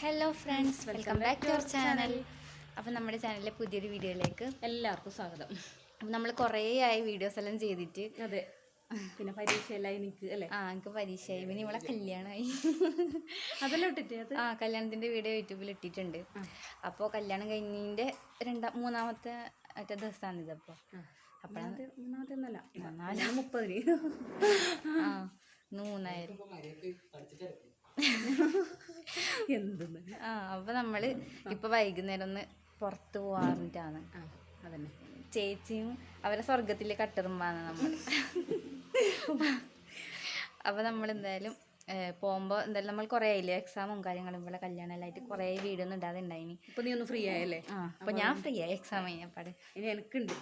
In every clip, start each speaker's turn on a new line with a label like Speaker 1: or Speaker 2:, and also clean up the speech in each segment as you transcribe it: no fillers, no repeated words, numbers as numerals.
Speaker 1: Hello friends, welcome back to our channel. അപ്പം നമ്മുടെ ചാനലിലെ പുതിയൊരു വീഡിയോയിലേക്ക്
Speaker 2: എല്ലാവർക്കും സ്വാഗതം.
Speaker 1: അപ്പം നമ്മൾ കുറേ ആയി വീഡിയോസ് എല്ലാം ചെയ്തിട്ട്.
Speaker 2: അതെ, പിന്നെ പരീക്ഷയെല്ലാം എനിക്ക് അല്ലേ?
Speaker 1: എനിക്ക് പരീക്ഷയായി, പിന്നെ ഇവിടെ കല്യാണമായി.
Speaker 2: അതെല്ലാം ഇട്ടിട്ട്
Speaker 1: കല്യാണത്തിൻ്റെ വീഡിയോ യൂട്യൂബിൽ ഇട്ടിട്ടുണ്ട്. അപ്പോൾ കല്യാണം കഴിഞ്ഞതിൻ്റെ മൂന്നാമത്തെ ദിവസമാണ് ഇതപ്പോൾ.
Speaker 2: അപ്പോഴാണ് മൂന്നാമത്തെ 30
Speaker 1: മൂന്നായിരം
Speaker 2: എന്തെന്ന്.
Speaker 1: അപ്പോൾ നമ്മൾ ഇപ്പോൾ വൈകുന്നേരം ഒന്ന് പുറത്ത് പോകാറിട്ടാണ്.
Speaker 2: അതന്നെ,
Speaker 1: ചേച്ചിയും അവരെ സ്വർഗത്തിലെ കട്ടെറുമ്പാണ് നമ്മൾ. അപ്പോൾ നമ്മൾ എന്തായാലും പോകുമ്പോൾ എന്തായാലും നമ്മൾ കുറേ ആയില്ലേ, എക്സാമും കാര്യങ്ങളും ഇവിടെ കല്യാണം എല്ലാം ആയിട്ട് കുറേ വീഡിയോ ഒന്നും ഇടാതെ ഉണ്ടായിനി.
Speaker 2: ഇപ്പം നീ ഒന്ന് ഫ്രീ ആയല്ലേ?
Speaker 1: അപ്പോൾ ഞാൻ ഫ്രീ ആയി, എക്സാം കഴിഞ്ഞപ്പാട്.
Speaker 2: ഇനി എനിക്കുണ്ട്.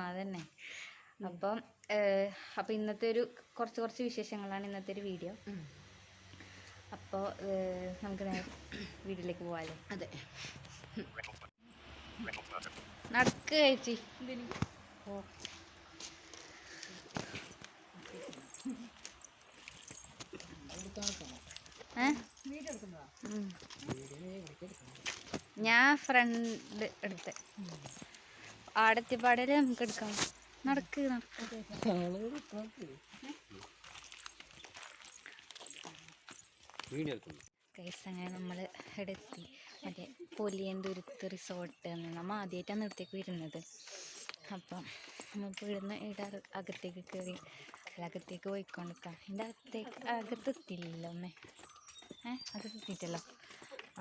Speaker 1: അതന്നെ. അപ്പോൾ ഇന്നത്തെ ഒരു കുറച്ച് വിശേഷങ്ങളാണ് ഇന്നത്തെ ഒരു വീഡിയോ. അപ്പോൾ നമുക്ക് നേരെ വീട്ടിലേക്ക് പോകാമല്ലോ.
Speaker 2: അതെ,
Speaker 1: നടക്ക് ചേച്ചി. ഞാൻ ഫ്രണ്ട് എടുത്ത് ആടത്തിപ്പാടല് നമുക്ക് എടുക്കാം. നടക്ക് ഗൈസ്, അങ്ങനെ നമ്മൾ എടുത്തി മറ്റേ പൊലിയന്തുരുത്ത് റിസോർട്ട് നമ്മൾ ആദ്യമായിട്ടാണ് ഇവിടത്തേക്ക് വരുന്നത്. അപ്പം നമുക്ക് ഇവിടുന്ന് ഇവിടെ അകത്തേക്ക് കയറി അകത്തേക്ക് പോയിക്കൊണ്ടിരിക്കാം. ഇതിൻ്റെ അകത്തെത്തില്ലല്ലോ അമ്മേ, അകത്തെത്തിയിട്ടല്ലോ.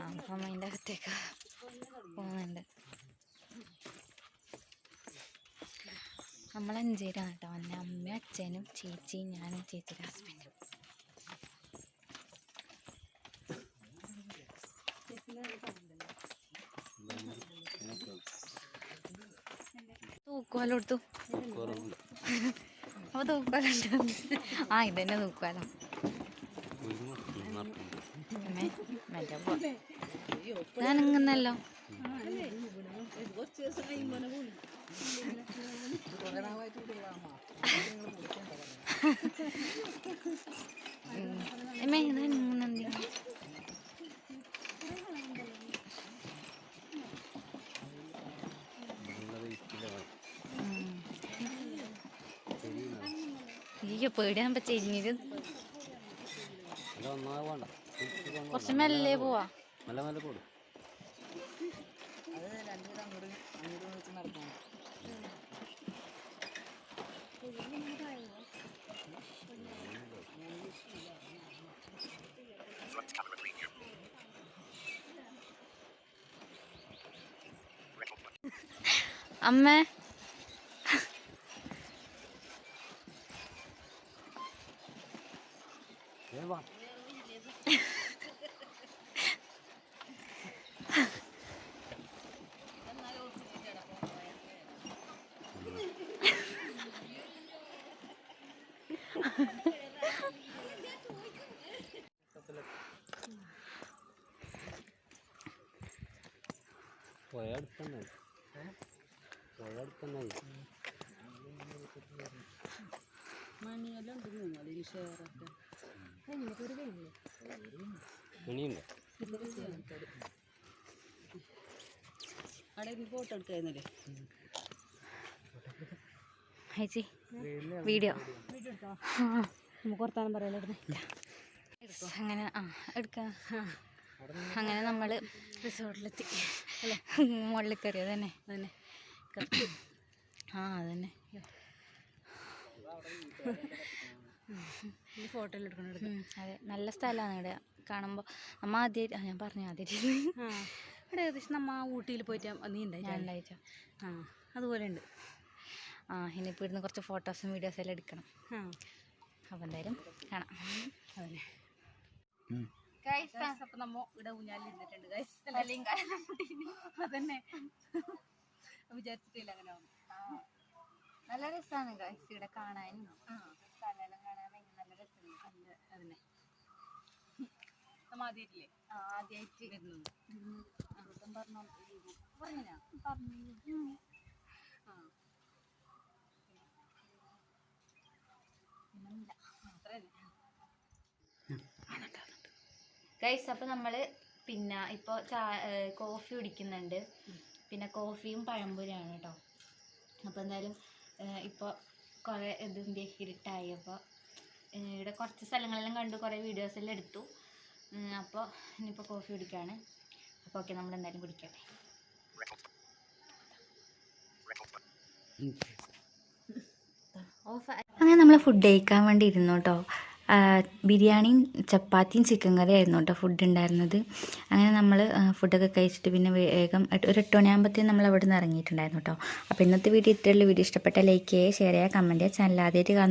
Speaker 1: അപ്പം അതിൻ്റെ അകത്തേക്ക് പോകുന്നുണ്ട്. നമ്മൾ അഞ്ചേരാണ് കേട്ടോ. എൻ്റെ അമ്മയും അച്ഛനും ചേച്ചിയും ഞാനും ചേച്ചിയുടെ ഹസ്ബൻഡും. തൂക്കുവാലോ എടുത്തു. അപ്പോൾ തൂക്കുവാലോ ഇതന്നെ തൂക്കുവാലോ. ഞാനിങ്ങന്നല്ലോ. അയ്യോ, പേടിയാകുമ്പോ ചെരിഞ്ഞിട്ട് കുറച്ച് മെല്ലെ പോവാ. അമ്മേ,
Speaker 2: ഫോട്ടോ എടുക്കായിരുന്നല്ലേ
Speaker 1: ചേച്ചി? വീഡിയോ
Speaker 2: നമുക്ക് വർത്താനം പറയാലോ.
Speaker 1: അങ്ങനെ എടുക്കാം. അങ്ങനെ നമ്മൾ റിസോർട്ടിലെത്തി അല്ലേ, മുകളിൽ കയറിയത് തന്നെ.
Speaker 2: അതന്നെ
Speaker 1: അതന്നെ.
Speaker 2: ഫോട്ടോ എടുക്കണം.
Speaker 1: അതെ, നല്ല സ്ഥലമാണ് ഇവിടെ കാണുമ്പോൾ. നമ്മ ആദ്യമായിട്ട് ഞാൻ പറഞ്ഞു ആദ്യമായിട്ട്
Speaker 2: ഇവിടെ ഏകദേശം നമ്മ ഊട്ടിയിൽ പോയിട്ട് നീ ഉണ്ടായിട്ടോ. അതുപോലെ ഉണ്ട്.
Speaker 1: ഇനിയിപ്പോൾ ഇവിടുന്ന് കുറച്ച് ഫോട്ടോസും വീഡിയോസും എല്ലാം എടുക്കണം. അപ്പം എന്തായാലും കാണാം.
Speaker 2: അതന്നെ. അപ്പം നമ്മ ഇവിടെ ഊഞ്ഞാലിൽ ഇരുന്നിട്ടുണ്ട്. അതന്നെ വിചാരിച്ചിട്ടില്ല അങ്ങനെ.
Speaker 1: നല്ല രസമാണ് ഗൈസ് ഇവിടെ കാണാനും. സ്ഥലമെല്ലാം കാണാൻ നല്ല രസമുണ്ട്.
Speaker 2: അതന്നെ, നമ്മ ആദ്യമായിട്ടില്ലേ?
Speaker 1: ആദ്യമായിട്ട്
Speaker 2: വരുന്നത്.
Speaker 1: പറഞ്ഞു ഗൈസ്. അപ്പോൾ നമ്മൾ പിന്നെ ഇപ്പോൾ കോഫി കുടിക്കുന്നുണ്ട്. പിന്നെ കോഫിയും പഴംപൊരിയാണ് കേട്ടോ. അപ്പോൾ എന്തായാലും ഇപ്പോൾ കുറേ ഇതിൻ്റെ ഇരുട്ടായി. അപ്പോൾ ഇവിടെ കുറച്ച് സ്ഥലങ്ങളെല്ലാം കണ്ടു, കുറേ വീഡിയോസെല്ലാം എടുത്തു. അപ്പോൾ ഇനിയിപ്പോൾ കോഫി കുടിക്കുകയാണ്. അപ്പോൾ ഓക്കെ, നമ്മളെന്തായാലും കുടിക്കട്ടെ. അങ്ങനെ നമ്മൾ ഫുഡ് കഴിക്കാൻ വേണ്ടി ഇരുന്നു കേട്ടോ. ബിരിയാണിയും ചപ്പാത്തിയും ചിക്കൻ കറിയും ആയിരുന്നു കേട്ടോ ഫുഡ് ഉണ്ടായിരുന്നത്. അങ്ങനെ നമ്മൾ ഫുഡൊക്കെ കഴിച്ചിട്ട് പിന്നെ വേഗം ഒരു 8 മണിയാകുമ്പോഴത്തേക്കും നമ്മൾ അവിടെ നിന്ന് ഇറങ്ങിയിട്ടുണ്ടായിരുന്നു കേട്ടോ. അപ്പോൾ ഇന്നത്തെ വീഡിയോ ഇത്രയുള്ളൂ. വീഡിയോ ഇഷ്ടപ്പെട്ട ലൈക്ക് ചെയ്യുക, ഷെയർ ചെയ്യുക, കമൻറ്റ് ചെയ്യുക. ചാനൽ ആദ്യമായിട്ട്